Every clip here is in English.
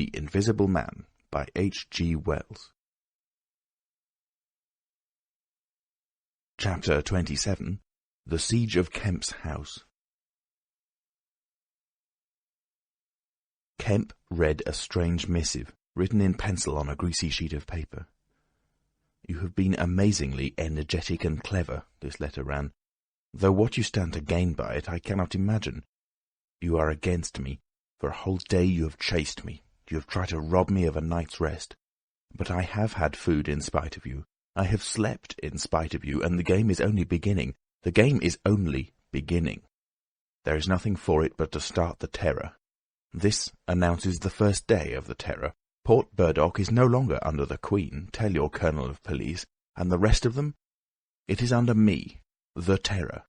The Invisible Man by H.g.Wells. Chapter 27. The Siege of Kemp's House. Kemp read a strange missive, written in pencil on a greasy sheet of paper. "You have been amazingly energetic and clever," this letter ran, "though what you stand to gain by it I cannot imagine. You are against me. For a whole day you have chased me. You have tried to rob me of a night's rest. But I have had food in spite of you. I have slept in spite of you, and the game is only beginning. The game is only beginning. There is nothing for it but to start the terror. This announces the first day of the terror. Port Burdock is no longer under the Queen, tell your Colonel of Police, and the rest of them? It is under me, the Terror.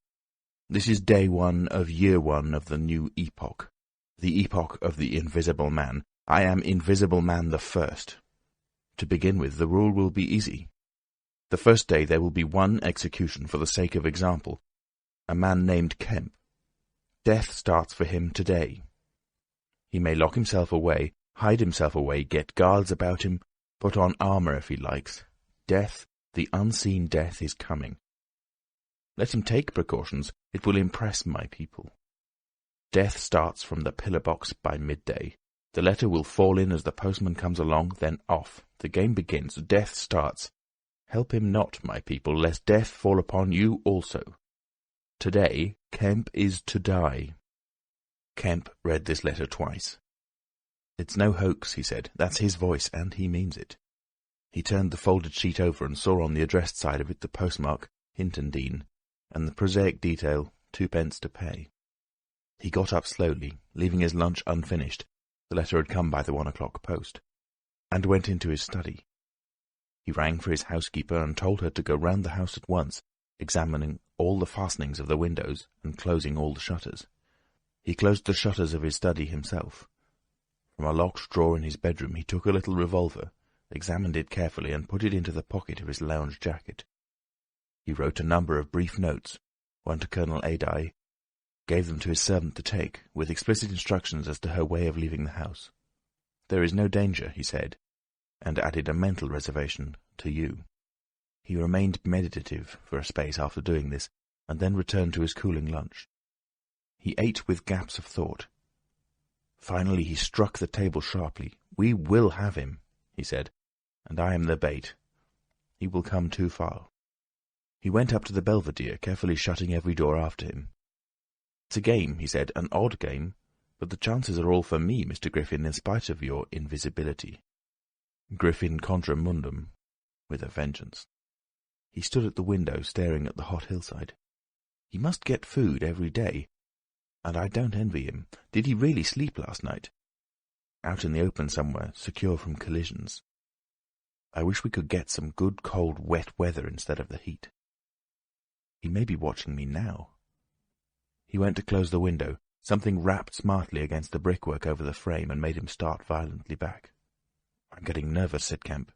This is day one of year one of the new epoch. The epoch of the Invisible Man. I am Invisible Man the First. To begin with, the rule will be easy. The first day there will be one execution for the sake of example. A man named Kemp. Death starts for him today. He may lock himself away, hide himself away, get guards about him, put on armour if he likes. Death, the unseen death, is coming. Let him take precautions. It will impress my people. Death starts from the pillar box by midday. The letter will fall in as the postman comes along, then off. The game begins. Death starts. Help him not, my people, lest death fall upon you also. Today, Kemp is to die." Kemp read this letter twice. "It's no hoax," he said. "That's his voice, and he means it." He turned the folded sheet over and saw on the addressed side of it the postmark, Hintondean, and the prosaic detail, 2d to pay. He got up slowly, leaving his lunch unfinished — the letter had come by the 1 o'clock post — and went into his study. He rang for his housekeeper and told her to go round the house at once, examining all the fastenings of the windows and closing all the shutters. He closed the shutters of his study himself. From a locked drawer in his bedroom he took a little revolver, examined it carefully, and put it into the pocket of his lounge jacket. He wrote a number of brief notes, one to Colonel Adye, gave them to his servant to take, with explicit instructions as to her way of leaving the house. "There is no danger," he said, and added a mental reservation, "to you." He remained meditative for a space after doing this, and then returned to his cooling lunch. He ate with gaps of thought. Finally he struck the table sharply. "We will have him," he said, "and I am the bait. He will come too far." He went up to the Belvedere, carefully shutting every door after him. "It's a game," he said, "an odd game, but the chances are all for me, Mr. Griffin, in spite of your invisibility. Griffin contra mundum, with a vengeance." He stood at the window, staring at the hot hillside. He must get food every day, and I don't envy him. Did he really sleep last night? Out in the open somewhere, secure from collisions. I wish we could get some good, cold, wet weather instead of the heat. He may be watching me now. He went to close the window. Something rapped smartly against the brickwork over the frame and made him start violently back. "I'm getting nervous," said Kemp.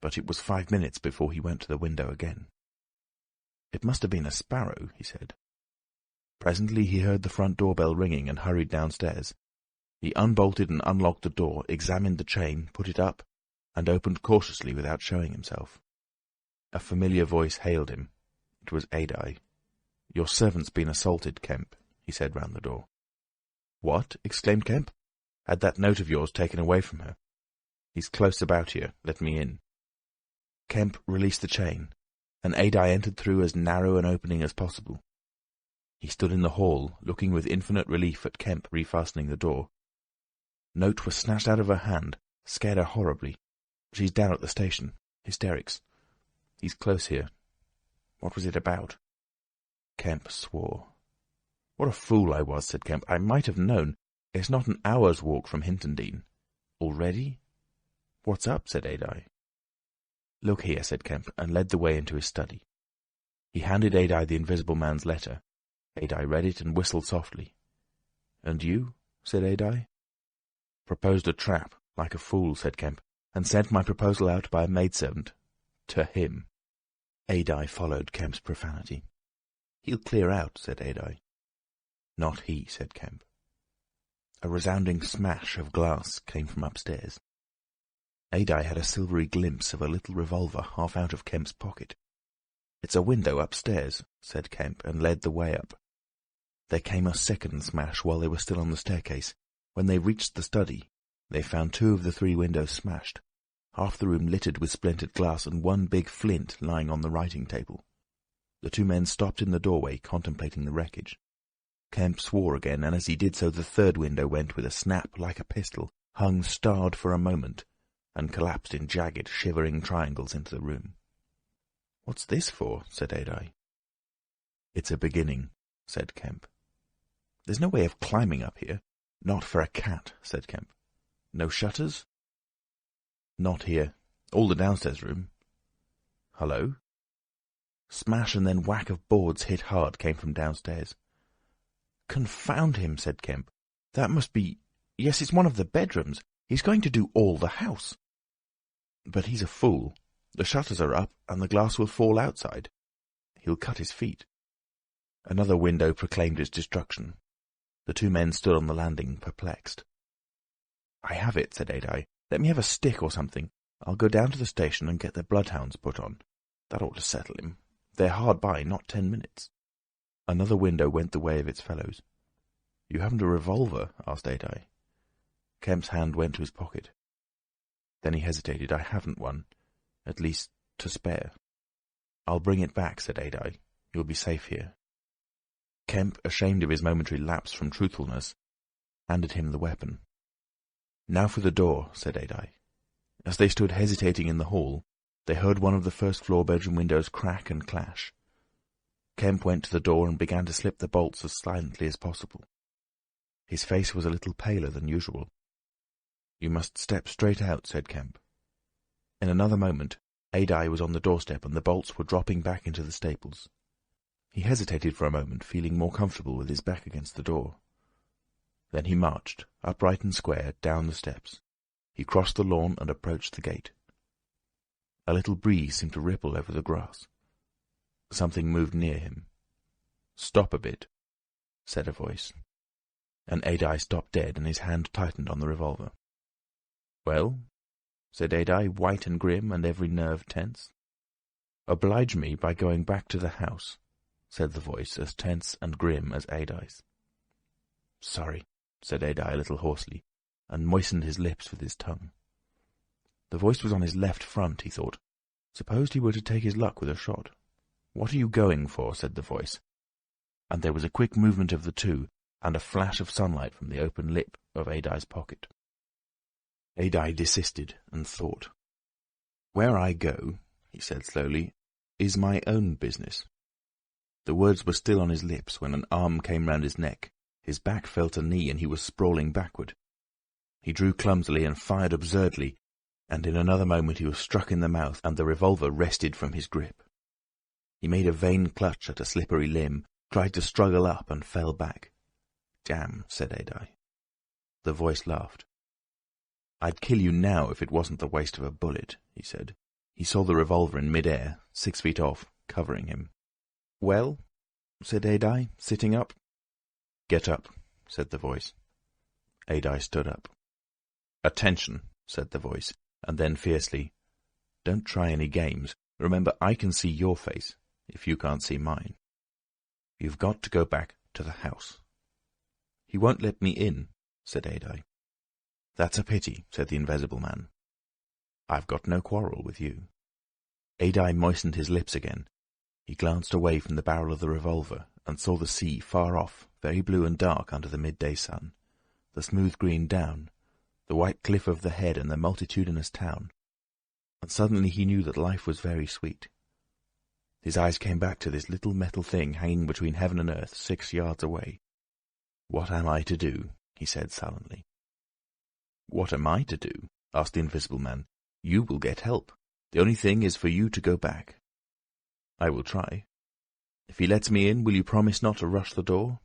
But it was 5 minutes before he went to the window again. "It must have been a sparrow," he said. Presently he heard the front doorbell ringing and hurried downstairs. He unbolted and unlocked the door, examined the chain, put it up, and opened cautiously without showing himself. A familiar voice hailed him. It was Adye. "Your servant's been assaulted, Kemp," he said round the door. "What?" exclaimed Kemp. "Had that note of yours taken away from her. He's close about here. Let me in." Kemp released the chain, and Adye entered through as narrow an opening as possible. He stood in the hall, looking with infinite relief at Kemp refastening the door. Note was snatched out of her hand, scared her horribly. "She's down at the station. Hysterics. He's close here. What was it about?" Kemp swore. "What a fool I was," said Kemp. "I might have known. It's not an hour's walk from Hintondean. Already?" "What's up?" said Adye. "Look here," said Kemp, and led the way into his study. He handed Adye the Invisible Man's letter. Adye read it and whistled softly. "And you?" said Adye. "Proposed a trap, like a fool," said Kemp, "and sent my proposal out by a maidservant. To him." Adye followed Kemp's profanity. "He'll clear out," said Adye. "Not he," said Kemp. A resounding smash of glass came from upstairs. Adye had a silvery glimpse of a little revolver half out of Kemp's pocket. "It's a window upstairs," said Kemp, and led the way up. There came a second smash while they were still on the staircase. When they reached the study, they found 2 of the 3 windows smashed, half the room littered with splintered glass, and one big flint lying on the writing table. The 2 men stopped in the doorway, contemplating the wreckage. Kemp swore again, and as he did so the 3rd window went with a snap like a pistol, hung starred for a moment, and collapsed in jagged, shivering triangles into the room. "What's this for?" said Adye. "It's a beginning," said Kemp. "There's no way of climbing up here." "Not for a cat," said Kemp. "No shutters?" "Not here. All the downstairs room." "Hullo?" Smash and then whack of boards hit hard came from downstairs. "Confound him," said Kemp. "That must be... Yes, it's one of the bedrooms. He's going to do all the house." "But he's a fool. The shutters are up, and the glass will fall outside. He'll cut his feet." Another window proclaimed its destruction. The 2 men stood on the landing, perplexed. "I have it," said Adye. "Let me have a stick or something. I'll go down to the station and get the bloodhounds put on. That ought to settle him. They're hard by, not 10 minutes. Another window went the way of its fellows. "You haven't a revolver?" asked Adye. Kemp's hand went to his pocket. Then he hesitated. "I haven't one. At least, to spare." "I'll bring it back," said Adye. "You'll be safe here." Kemp, ashamed of his momentary lapse from truthfulness, handed him the weapon. "Now for the door," said Adye. As they stood hesitating in the hall, they heard one of the first-floor bedroom windows crack and clash. Kemp went to the door and began to slip the bolts as silently as possible. His face was a little paler than usual. "You must step straight out," said Kemp. In another moment, Adye was on the doorstep and the bolts were dropping back into the staples. He hesitated for a moment, feeling more comfortable with his back against the door. Then he marched, upright and square, down the steps. He crossed the lawn and approached the gate. A little breeze seemed to ripple over the grass. Something moved near him. "Stop a bit," said a voice. And Adye stopped dead, and his hand tightened on the revolver. "Well?" said Adye, white and grim, and every nerve tense. "Oblige me by going back to the house," said the voice, as tense and grim as Adye's. "Sorry," said Adye a little hoarsely, and moistened his lips with his tongue. The voice was on his left front, he thought. Suppose he were to take his luck with a shot. "What are you going for?" said the voice. And there was a quick movement of the 2, and a flash of sunlight from the open lip of Adye's pocket. Adye desisted and thought. "Where I go," he said slowly, "is my own business." The words were still on his lips when an arm came round his neck, his back felt a knee, and he was sprawling backward. He drew clumsily and fired absurdly, and in another moment he was struck in the mouth, and the revolver wrested from his grip. He made a vain clutch at a slippery limb, tried to struggle up, and fell back. "Damn," said Adye. The voice laughed. "I'd kill you now if it wasn't the waste of a bullet," he said. He saw the revolver in mid-air, 6 feet off, covering him. "Well?" said Adye, sitting up. "Get up," said the voice. Adye stood up. "Attention," said the voice, and then fiercely, "Don't try any games. Remember, I can see your face, if you can't see mine. You've got to go back to the house." "He won't let me in," said Adye. "That's a pity," said the Invisible Man. "I've got no quarrel with you." Adye moistened his lips again. He glanced away from the barrel of the revolver and saw the sea far off, very blue and dark under the midday sun, the smooth green down, the white cliff of the head, and the multitudinous town. And suddenly he knew that life was very sweet. His eyes came back to this little metal thing hanging between heaven and earth 6 yards away. "What am I to do?" he said sullenly. "What am I to do?" asked the Invisible Man. "You will get help. The only thing is for you to go back." "I will try. If he lets me in, will you promise not to rush the door?"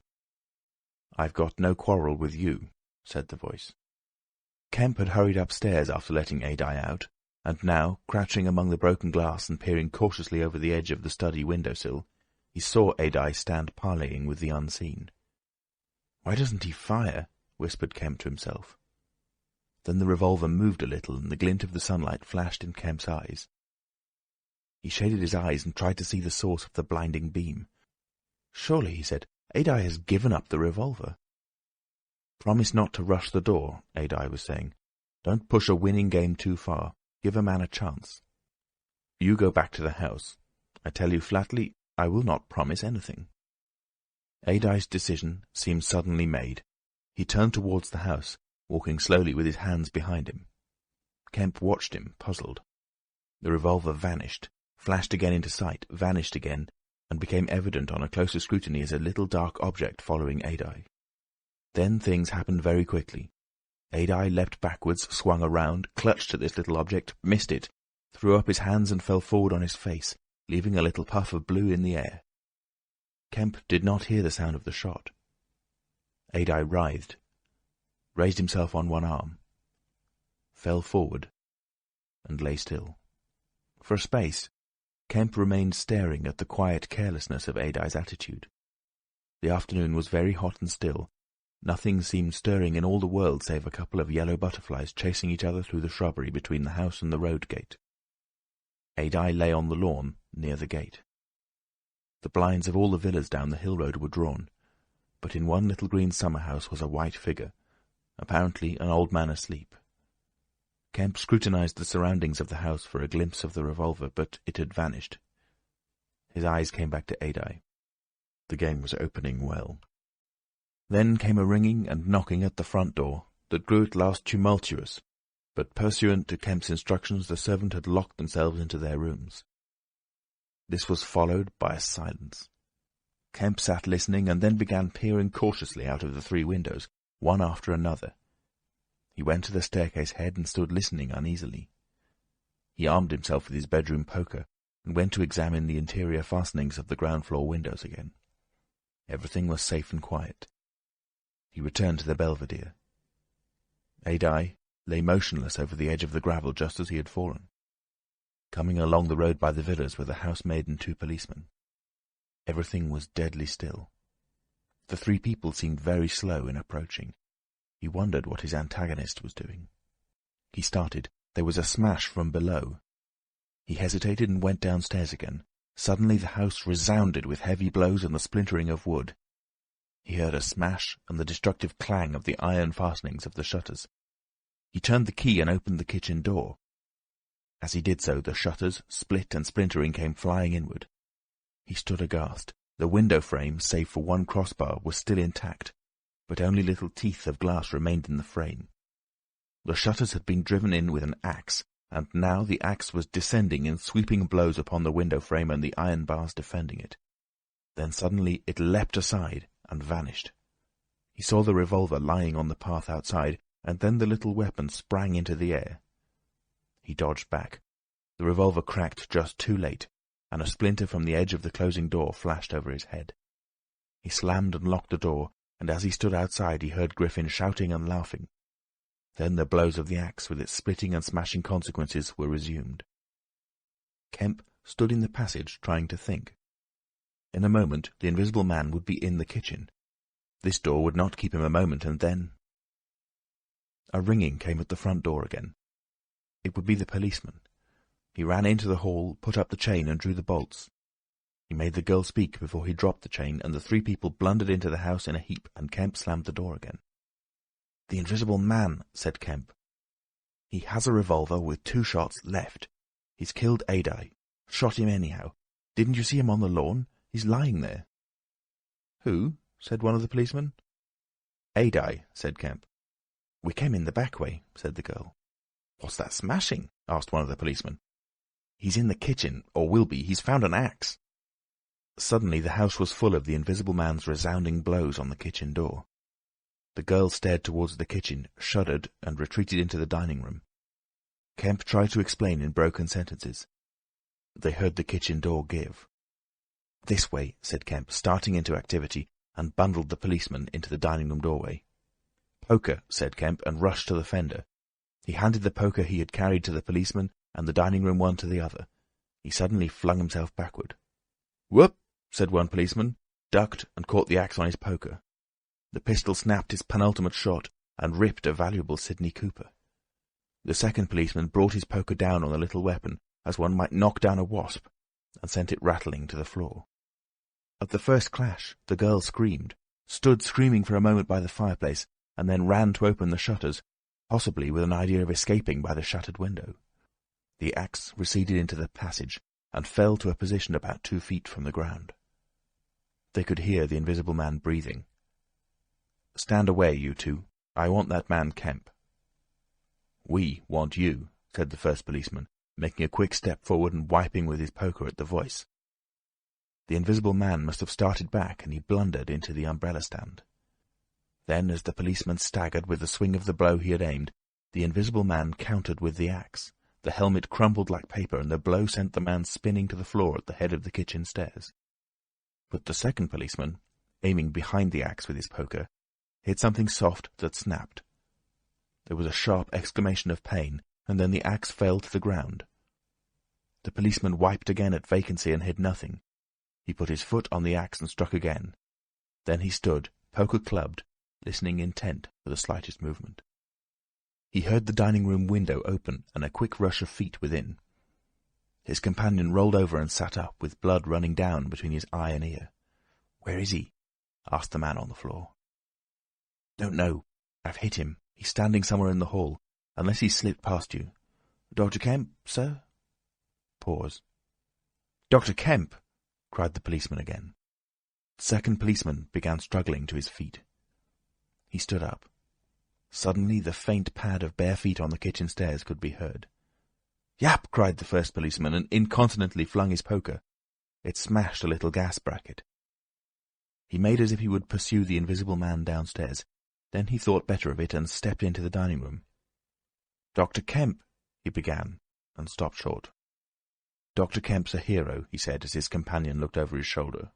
"I've got no quarrel with you," said the voice. Kemp had hurried upstairs after letting Adye out, and now, crouching among the broken glass and peering cautiously over the edge of the study window-sill, he saw Adye stand parleying with the unseen. "Why doesn't he fire?" whispered Kemp to himself. Then the revolver moved a little, and the glint of the sunlight flashed in Kemp's eyes. He shaded his eyes and tried to see the source of the blinding beam. "Surely," he said, "Adye has given up the revolver." "Promise not to rush the door," Adye was saying. "Don't push a winning game too far. Give a man a chance. You go back to the house. I tell you flatly, I will not promise anything." Adye's decision seemed suddenly made. He turned towards the house, walking slowly with his hands behind him. Kemp watched him, puzzled. The revolver vanished, flashed again into sight, vanished again, and became evident on a closer scrutiny as a little dark object following Adye. Then things happened very quickly. Adye leapt backwards, swung around, clutched at this little object, missed it, threw up his hands and fell forward on his face, leaving a little puff of blue in the air. Kemp did not hear the sound of the shot. Adye writhed, raised himself on one arm, fell forward, and lay still. For a space, Kemp remained staring at the quiet carelessness of Adye's attitude. The afternoon was very hot and still. Nothing seemed stirring in all the world save a couple of yellow butterflies chasing each other through the shrubbery between the house and the road gate. Adye lay on the lawn near the gate. The blinds of all the villas down the hill road were drawn, but in one little green summer-house was a white figure, apparently an old man asleep. Kemp scrutinized the surroundings of the house for a glimpse of the revolver, but it had vanished. His eyes came back to Adye. The game was opening well. Then came a ringing and knocking at the front door that grew at last tumultuous, but pursuant to Kemp's instructions the servant had locked themselves into their rooms. This was followed by a silence. Kemp sat listening and then began peering cautiously out of the 3 windows, one after another. He went to the staircase head and stood listening uneasily. He armed himself with his bedroom poker and went to examine the interior fastenings of the ground-floor windows again. Everything was safe and quiet. He returned to the belvedere. Adye lay motionless over the edge of the gravel just as he had fallen. Coming along the road by the villas were the housemaid and 2 policemen. Everything was deadly still. The 3 people seemed very slow in approaching. He wondered what his antagonist was doing. He started. There was a smash from below. He hesitated and went downstairs again. Suddenly the house resounded with heavy blows and the splintering of wood. He heard a smash and the destructive clang of the iron fastenings of the shutters. He turned the key and opened the kitchen door. As he did so, the shutters, split and splintering, came flying inward. He stood aghast. The window frame, save for one crossbar, was still intact, but only little teeth of glass remained in the frame. The shutters had been driven in with an axe, and now the axe was descending in sweeping blows upon the window frame and the iron bars defending it. Then suddenly it leapt aside and vanished. He saw the revolver lying on the path outside, and then the little weapon sprang into the air. He dodged back. The revolver cracked just too late, and a splinter from the edge of the closing door flashed over his head. He slammed and locked the door, and as he stood outside he heard Griffin shouting and laughing. Then the blows of the axe, with its splitting and smashing consequences, were resumed. Kemp stood in the passage trying to think. In a moment the invisible man would be in the kitchen. This door would not keep him a moment, and then... A ringing came at the front door again. It would be the policeman. He ran into the hall, put up the chain, and drew the bolts. He made the girl speak before he dropped the chain, and the 3 people blundered into the house in a heap, and Kemp slammed the door again. "The invisible man," said Kemp. "He has a revolver with 2 shots left. He's killed Adye. Shot him anyhow. Didn't you see him on the lawn? He's lying there." "Who?" said one of the policemen. "Adye," said Kemp. "We came in the back way," said the girl. "What's that smashing?" asked one of the policemen. "He's in the kitchen, or will be. He's found an axe." Suddenly the house was full of the invisible man's resounding blows on the kitchen door. The girl stared towards the kitchen, shuddered, and retreated into the dining room. Kemp tried to explain in broken sentences. They heard the kitchen door give. "This way," said Kemp, starting into activity, and bundled the policeman into the dining room doorway. "Poker," said Kemp, and rushed to the fender. He handed the poker he had carried to the policeman, and the dining room one to the other. He suddenly flung himself backward. "Whoop!" said one policeman, ducked, and caught the axe on his poker. The pistol snapped its penultimate shot and ripped a valuable Sidney Cooper. The second policeman brought his poker down on the little weapon as one might knock down a wasp, and sent it rattling to the floor. At the first clash, the girl screamed, stood screaming for a moment by the fireplace, and then ran to open the shutters, possibly with an idea of escaping by the shattered window. The axe receded into the passage and fell to a position about 2 feet from the ground. They could hear the Invisible Man breathing. "Stand away, you two. I want that man Kemp." "We want you," said the first policeman, making a quick step forward and wiping with his poker at the voice. The Invisible Man must have started back, and he blundered into the umbrella stand. Then, as the policeman staggered with the swing of the blow he had aimed, the Invisible Man countered with the axe. The helmet crumpled like paper, and the blow sent the man spinning to the floor at the head of the kitchen stairs. But the second policeman, aiming behind the axe with his poker, hit something soft that snapped. There was a sharp exclamation of pain, and then the axe fell to the ground. The policeman wiped again at vacancy and hit nothing. He put his foot on the axe and struck again. Then he stood, poker clubbed, listening intent for the slightest movement. He heard the dining-room window open and a quick rush of feet within. His companion rolled over and sat up, with blood running down between his eye and ear. "Where is he?" asked the man on the floor. "Don't know. I've hit him. He's standing somewhere in the hall, unless he's slipped past you. Dr. Kemp, sir?" Pause. "Dr. Kemp!" cried the policeman again. The second policeman began struggling to his feet. He stood up. Suddenly the faint pad of bare feet on the kitchen stairs could be heard. "Yap!" cried the first policeman, and incontinently flung his poker. It smashed a little gas bracket. He made as if he would pursue the Invisible Man downstairs. Then he thought better of it and stepped into the dining room. "Dr. Kemp," he began, and stopped short. "Dr. Kemp's a hero," he said as his companion looked over his shoulder.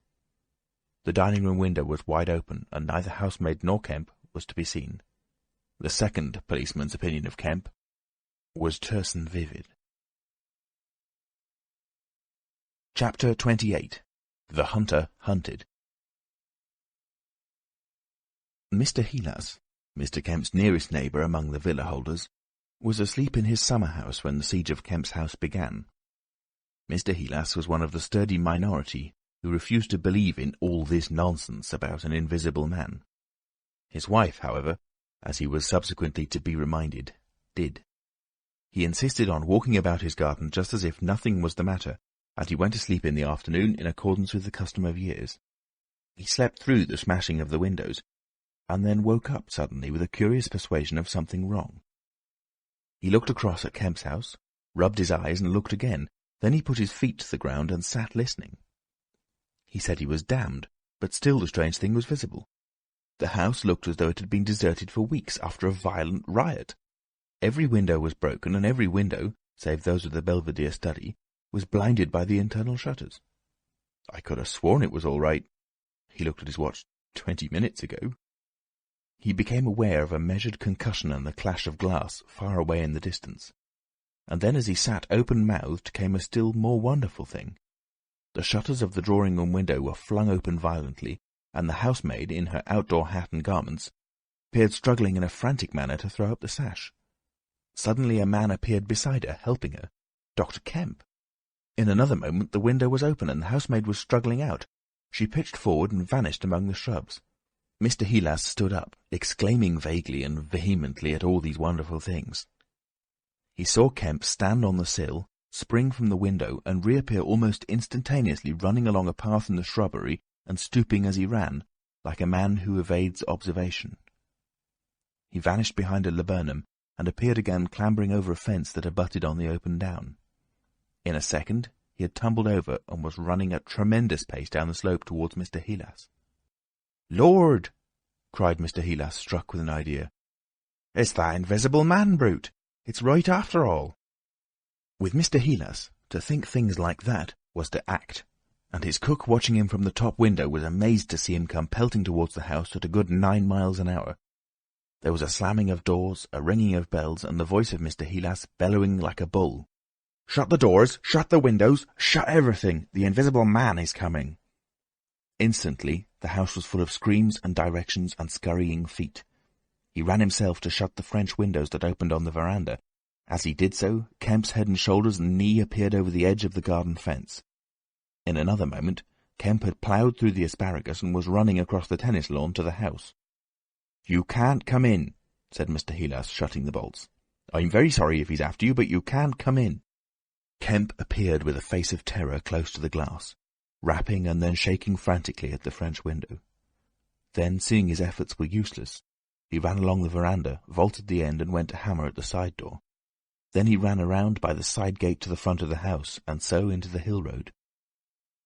The dining-room window was wide open, and neither housemaid nor Kemp was to be seen. The second policeman's opinion of Kemp was terse and vivid. Chapter 28. The Hunter Hunted. Mr. Helas, Mr. Kemp's nearest neighbour among the villa holders, was asleep in his summer house when the siege of Kemp's house began. Mr. Helas was one of the sturdy minority who refused to believe in all this nonsense about an invisible man. His wife, however, as he was subsequently to be reminded, did. He insisted on walking about his garden just as if nothing was the matter, and he went to sleep in the afternoon in accordance with the custom of years. He slept through the smashing of the windows, and then woke up suddenly with a curious persuasion of something wrong. He looked across at Kemp's house, rubbed his eyes and looked again. Then he put his feet to the ground and sat listening. He said he was damned, but still the strange thing was visible. The house looked as though it had been deserted for weeks after a violent riot. Every window was broken, and every window, save those of the Belvedere study, was blinded by the internal shutters. I could have sworn it was all right. He looked at his watch. 20 minutes ago. He became aware of a measured concussion and the clash of glass far away in the distance. And then as he sat open-mouthed came a still more wonderful thing. The shutters of the drawing-room window were flung open violently, and the housemaid, in her outdoor hat and garments, appeared struggling in a frantic manner to throw up the sash. Suddenly a man appeared beside her, helping her. Dr. Kemp. In another moment the window was open, and the housemaid was struggling out. She pitched forward and vanished among the shrubs. Mr. Helas stood up, exclaiming vaguely and vehemently at all these wonderful things. He saw Kemp stand on the sill, spring from the window, and reappear almost instantaneously, running along a path in the shrubbery and stooping as he ran, like a man who evades observation. He vanished behind a laburnum, and appeared again clambering over a fence that abutted on the open down. In a second he had tumbled over and was running at tremendous pace down the slope towards Mr. Helas. "Lord!" cried Mr. Helas, struck with an idea. "It's that invisible man brute! It's right after all!" With Mr. Helas, to think things like that was to act, and his cook watching him from the top window was amazed to see him come pelting towards the house at a good 9 miles an hour. There was a slamming of doors, a ringing of bells, and the voice of Mr. Helas bellowing like a bull. "Shut the doors! Shut the windows! Shut everything! The invisible man is coming!" Instantly The house was full of screams and directions and scurrying feet. He ran himself to shut the French windows that opened on the veranda. As he did so, Kemp's head and shoulders and knee appeared over the edge of the garden fence. In another moment, Kemp had ploughed through the asparagus and was running across the tennis lawn to the house. "You can't come in," said Mr. Heelas, shutting the bolts. "I'm very sorry if he's after you, but you can't come in." Kemp appeared with a face of terror close to the glass, rapping and then shaking frantically at the French window. Then, seeing his efforts were useless, he ran along the veranda, vaulted the end, and went to hammer at the side door. Then he ran around by the side gate to the front of the house, and so into the hill road.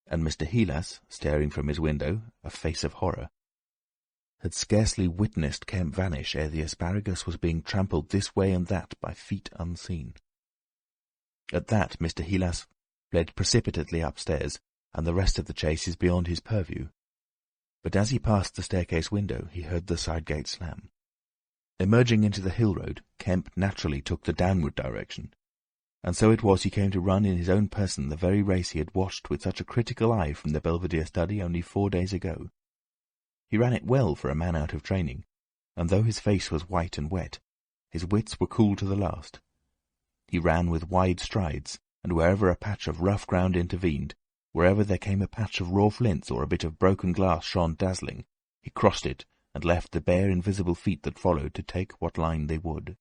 And Mr. Heelas, staring from his window, a face of horror, had scarcely witnessed Kemp vanish ere the asparagus was being trampled this way and that by feet unseen. At that Mr. Heelas fled precipitately upstairs, and the rest of the chase is beyond his purview. But as he passed the staircase window, he heard the side gate slam. Emerging into the hill road, Kemp naturally took the downward direction, and so it was he came to run in his own person the very race he had watched with such a critical eye from the Belvedere study only 4 days ago. He ran it well for a man out of training, and though his face was white and wet, his wits were cool to the last. He ran with wide strides, and wherever a patch of rough ground intervened, wherever there came a patch of raw flints or a bit of broken glass shone dazzling, he crossed it and left the bare invisible feet that followed to take what line they would.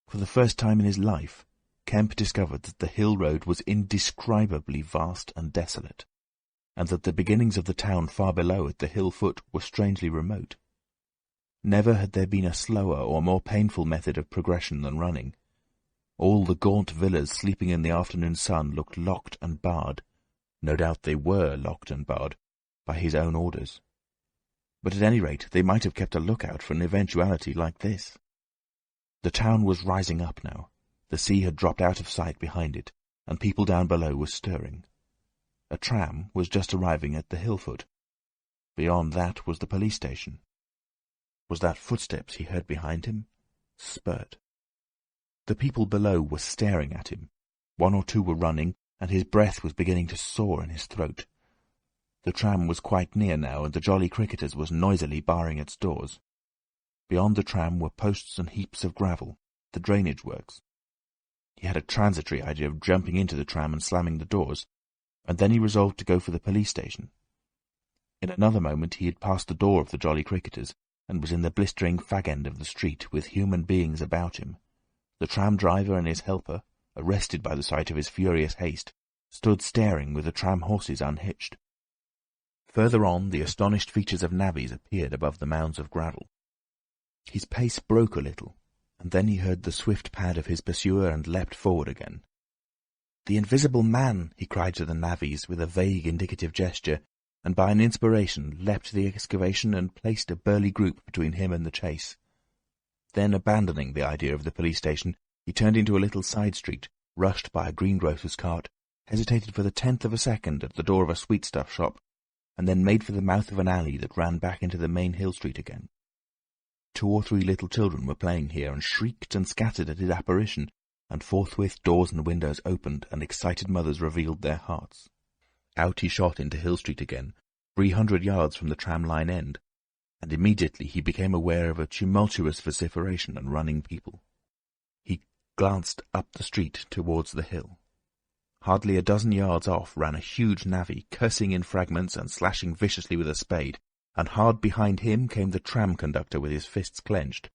For the first time in his life, Kemp discovered that the hill road was indescribably vast and desolate, and that the beginnings of the town far below at the hill foot were strangely remote. Never had there been a slower or more painful method of progression than running. All the gaunt villas sleeping in the afternoon sun looked locked and barred. No doubt they were locked and barred by his own orders. But at any rate they might have kept a lookout for an eventuality like this. The town was rising up now. The sea had dropped out of sight behind it, and people down below were stirring. A tram was just arriving at the hill foot. Beyond that was the police station. Was that footsteps he heard behind him? Spurt. The people below were staring at him. 1 or 2 were running, and his breath was beginning to soar in his throat. The tram was quite near now, and the Jolly Cricketers was noisily barring its doors. Beyond the tram were posts and heaps of gravel, the drainage works. He had a transitory idea of jumping into the tram and slamming the doors, and then he resolved to go for the police station. In another moment he had passed the door of the Jolly Cricketers, and was in the blistering fag-end of the street, with human beings about him. The tram-driver and his helper, arrested by the sight of his furious haste, stood staring with the tram horses unhitched. Further on, the astonished features of navvies appeared above the mounds of gravel. His pace broke a little, and then he heard the swift pad of his pursuer and leapt forward again. "The invisible man!" he cried to the navvies with a vague indicative gesture, and by an inspiration leapt to the excavation and placed a burly group between him and the chase. Then, abandoning the idea of the police station, he turned into a little side street, rushed by a greengrocer's cart, hesitated for the 10th of a second at the door of a sweetstuff shop, and then made for the mouth of an alley that ran back into the main hill street again. 2 or 3 little children were playing here, and shrieked and scattered at his apparition, and forthwith doors and windows opened, and excited mothers revealed their hearts. Out he shot into Hill Street again, 300 yards from the tram-line end, and immediately he became aware of a tumultuous vociferation and running people. He glanced up the street towards the hill. Hardly a dozen yards off ran a huge navvy, cursing in fragments and slashing viciously with a spade, and hard behind him came the tram conductor with his fists clenched.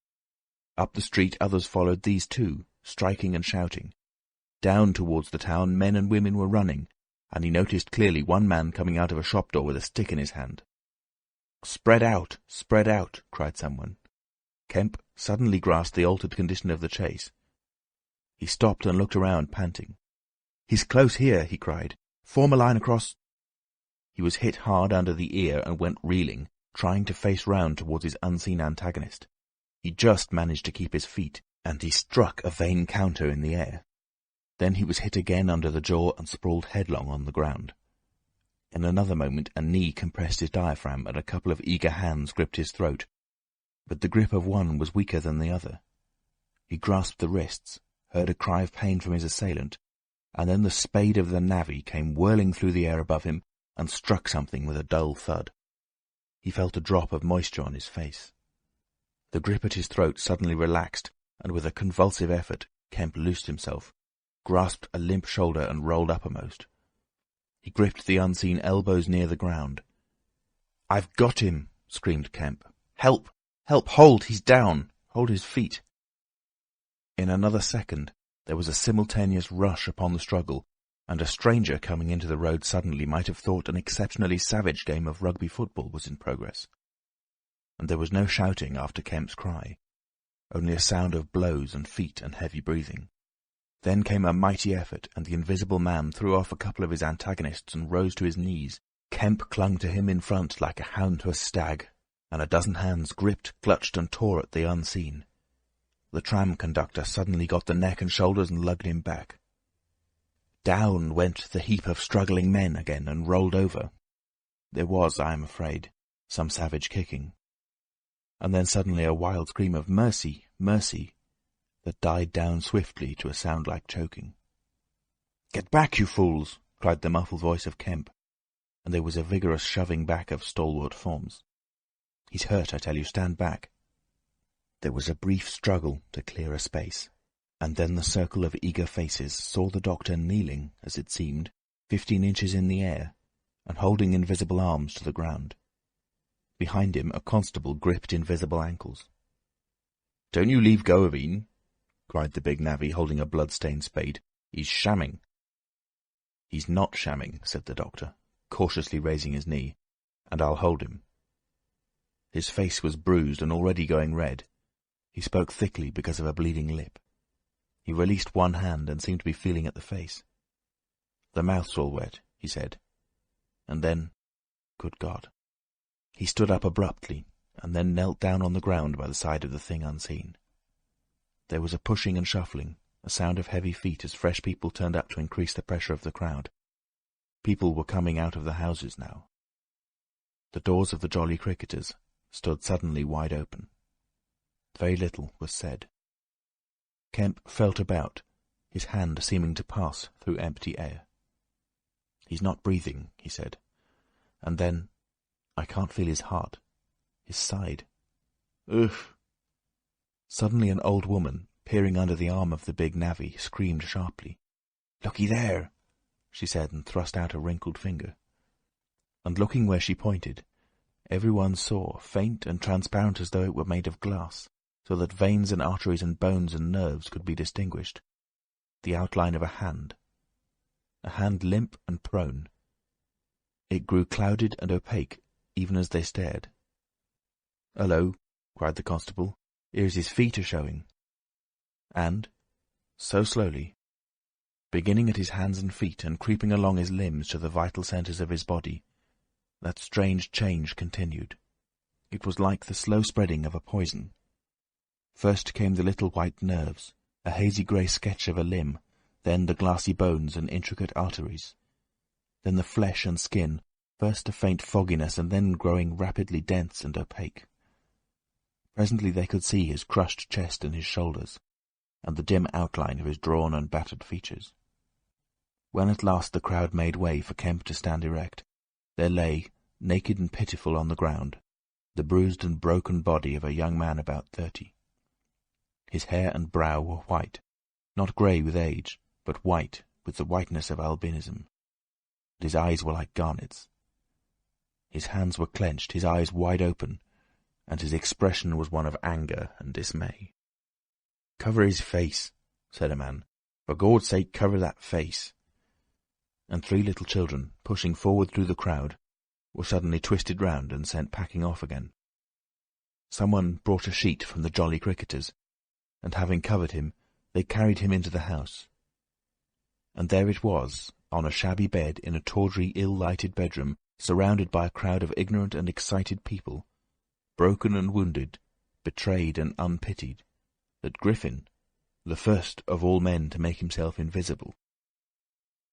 Up the street others followed these too, striking and shouting. Down towards the town men and women were running, and he noticed clearly one man coming out of a shop door with a stick in his hand. "Spread out! Spread out!" cried someone. Kemp suddenly grasped the altered condition of the chase. He stopped and looked around, panting. "He's close here," he cried. "Form a line across—" He was hit hard under the ear and went reeling, trying to face round towards his unseen antagonist. He just managed to keep his feet, and he struck a vain counter in the air. Then he was hit again under the jaw and sprawled headlong on the ground. In another moment a knee compressed his diaphragm and a couple of eager hands gripped his throat, but the grip of one was weaker than the other. He grasped the wrists, heard a cry of pain from his assailant, and then the spade of the navvy came whirling through the air above him and struck something with a dull thud. He felt a drop of moisture on his face. The grip at his throat suddenly relaxed, and with a convulsive effort, Kemp loosed himself, grasped a limp shoulder and rolled uppermost. He gripped the unseen elbows near the ground. "I've got him!" screamed Kemp. "Help! Help! Hold! He's down! Hold his feet!" In another second there was a simultaneous rush upon the struggle, and a stranger coming into the road suddenly might have thought an exceptionally savage game of rugby football was in progress. And there was no shouting after Kemp's cry, only a sound of blows and feet and heavy breathing. Then came a mighty effort, and the invisible man threw off a couple of his antagonists and rose to his knees. Kemp clung to him in front like a hound to a stag, and a dozen hands gripped, clutched, and tore at the unseen. The tram conductor suddenly got the neck and shoulders and lugged him back. Down went the heap of struggling men again and rolled over. There was, I am afraid, some savage kicking. And then suddenly a wild scream of "Mercy! Mercy!" that died down swiftly to a sound like choking. "Get back, you fools!" cried the muffled voice of Kemp, and there was a vigorous shoving back of stalwart forms. "He's hurt, I tell you, stand back." There was a brief struggle to clear a space, and then the circle of eager faces saw the doctor kneeling, as it seemed, 15 inches in the air, and holding invisible arms to the ground. Behind him a constable gripped invisible ankles. "Don't you leave go of een," cried the big navvy, holding a blood-stained spade. "He's shamming." "He's not shamming," said the doctor, cautiously raising his knee, "and I'll hold him." His face was bruised and already going red. He spoke thickly because of a bleeding lip. He released one hand and seemed to be feeling at the face. "The mouth's all wet," he said. And then, good God. He stood up abruptly, and then knelt down on the ground by the side of the thing unseen. There was a pushing and shuffling, a sound of heavy feet as fresh people turned up to increase the pressure of the crowd. People were coming out of the houses now. The doors of the Jolly Cricketers stood suddenly wide open. Very little was said. Kemp felt about, his hand seeming to pass through empty air. "He's not breathing," he said. And then, "I can't feel his heart. His side. Ugh!" Suddenly an old woman, peering under the arm of the big navvy, screamed sharply. "Looky there!" she said, and thrust out a wrinkled finger. And looking where she pointed, everyone saw, faint and transparent as though it were made of glass, so that veins and arteries and bones and nerves could be distinguished, the outline of a hand limp and prone. It grew clouded and opaque, even as they stared. "Hullo!" cried the constable. "Here's his feet a-showing." And, so slowly, beginning at his hands and feet and creeping along his limbs to the vital centres of his body, that strange change continued. It was like the slow spreading of a poison. First came the little white nerves, a hazy grey sketch of a limb, then the glassy bones and intricate arteries. Then the flesh and skin, first a faint fogginess and then growing rapidly dense and opaque. Presently they could see his crushed chest and his shoulders, and the dim outline of his drawn and battered features. When at last the crowd made way for Kemp to stand erect, there lay, naked and pitiful on the ground, the bruised and broken body of a young man about 30. His hair and brow were white, not grey with age, but white with the whiteness of albinism. His eyes were like garnets. His hands were clenched, his eyes wide open, and his expression was one of anger and dismay. "Cover his face," said a man. "For Gord's sake, cover that face." And 3 little children, pushing forward through the crowd, were suddenly twisted round and sent packing off again. Someone brought a sheet from the Jolly Cricketers, and having covered him, they carried him into the house. And there it was, on a shabby bed in a tawdry, ill-lighted bedroom, surrounded by a crowd of ignorant and excited people, broken and wounded, betrayed and unpitied, that Griffin, the first of all men to make himself invisible,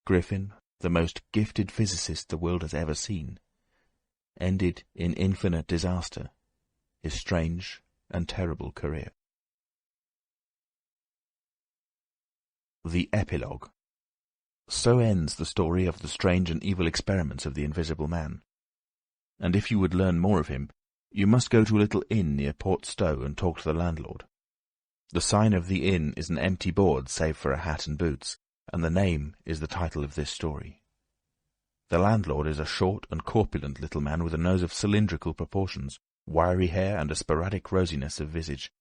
Griffin, the most gifted physicist the world has ever seen, ended in infinite disaster his strange and terrible career. The Epilogue. So ends the story of the strange and evil experiments of the Invisible Man. and if you would learn more of him, you must go to a little inn near Port Stowe and talk to the landlord. The sign of the inn is an empty board save for a hat and boots, and the name is the title of this story. The landlord is a short and corpulent little man with a nose of cylindrical proportions, wiry hair, and a sporadic rosiness of visage.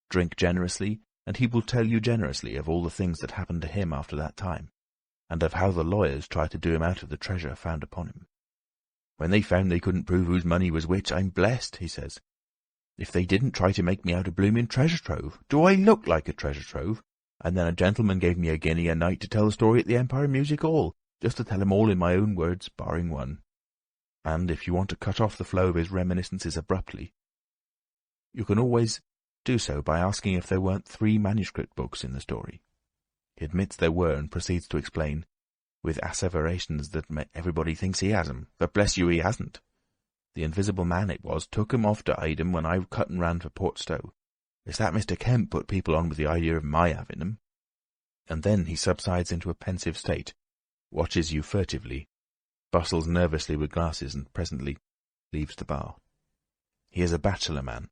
Drink generously, and he will tell you generously of all the things that happened to him after that time, and of how the lawyers tried to do him out of the treasure found upon him. When they found they couldn't prove whose money was which, I'm blessed, he says. If they didn't try to make me out a blooming treasure trove, do I look like a treasure trove? And then a gentleman gave me a guinea a night to tell the story at the Empire Music Hall, just to tell him all in my own words, barring one. And if you want to cut off the flow of his reminiscences abruptly, you can always do so by asking if there weren't 3 manuscript books in the story. He admits there were and proceeds to explain, with asseverations that everybody thinks he has 'em, but bless you, he hasn't. The invisible man it was took 'em off to hide 'em when I cut and ran for Port Stowe. It's that Mr. Kemp put people on with the idea of my having 'em. And then he subsides into a pensive state, watches you furtively, bustles nervously with glasses, and presently leaves the bar. He is a bachelor man.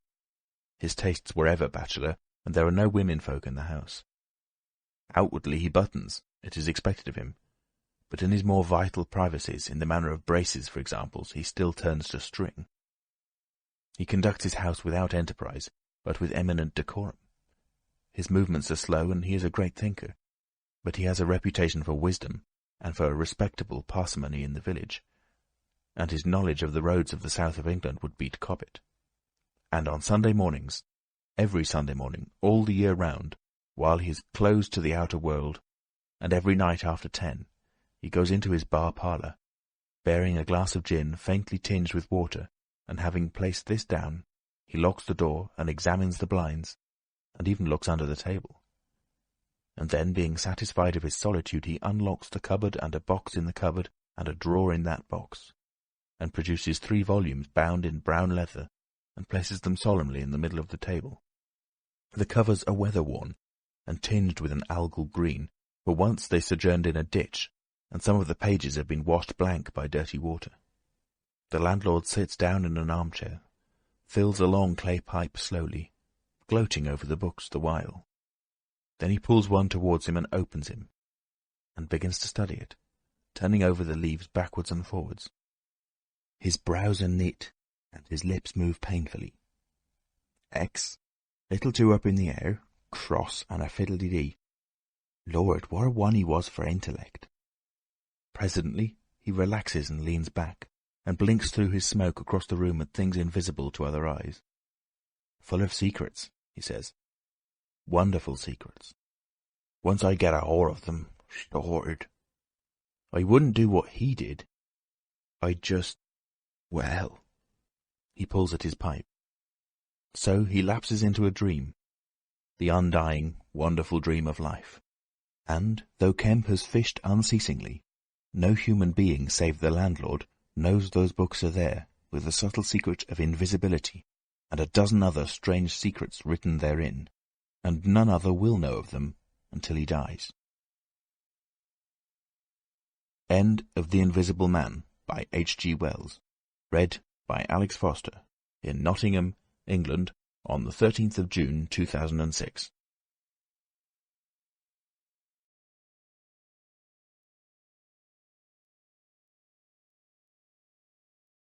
His tastes were ever bachelor, and there are no women folk in the house. Outwardly he buttons, it is expected of him, but in his more vital privacies, in the matter of braces, for example, he still turns to string. He conducts his house without enterprise, but with eminent decorum. His movements are slow, and he is a great thinker, but he has a reputation for wisdom and for a respectable parsimony in the village, and his knowledge of the roads of the south of England would beat Cobbett. And on Sunday mornings, every Sunday morning, all the year round, while he is closed to the outer world, and every night after 10, he goes into his bar-parlour, bearing a glass of gin faintly tinged with water, and having placed this down, he locks the door and examines the blinds, and even looks under the table. And then, being satisfied of his solitude, he unlocks the cupboard and a box in the cupboard and a drawer in that box, and produces 3 volumes bound in brown leather, and places them solemnly in the middle of the table. The covers are weather-worn, and tinged with an algal green, for once they sojourned in a ditch, and some of the pages have been washed blank by dirty water. The landlord sits down in an armchair, fills a long clay pipe slowly, gloating over the books the while. Then he pulls one towards him and opens him, and begins to study it, turning over the leaves backwards and forwards. His brows are knit, and his lips move painfully. X, little too up in the air, cross, and a fiddle-de-dee. Lord, what a one he was for intellect! Presently he relaxes and leans back, and blinks through his smoke across the room at things invisible to other eyes. Full of secrets, he says. Wonderful secrets. Once I get a whore of them, Lord, I wouldn't do what he did. I'd just, well... He pulls at his pipe. So he lapses into a dream, the undying, wonderful dream of life. And, though Kemp has fished unceasingly, no human being save the landlord knows those books are there, with the subtle secret of invisibility, and a dozen other strange secrets written therein, and none other will know of them until he dies. End of The Invisible Man by h.g.wells. Read by Alex Foster in Nottingham, England, on the 13th of June 2006.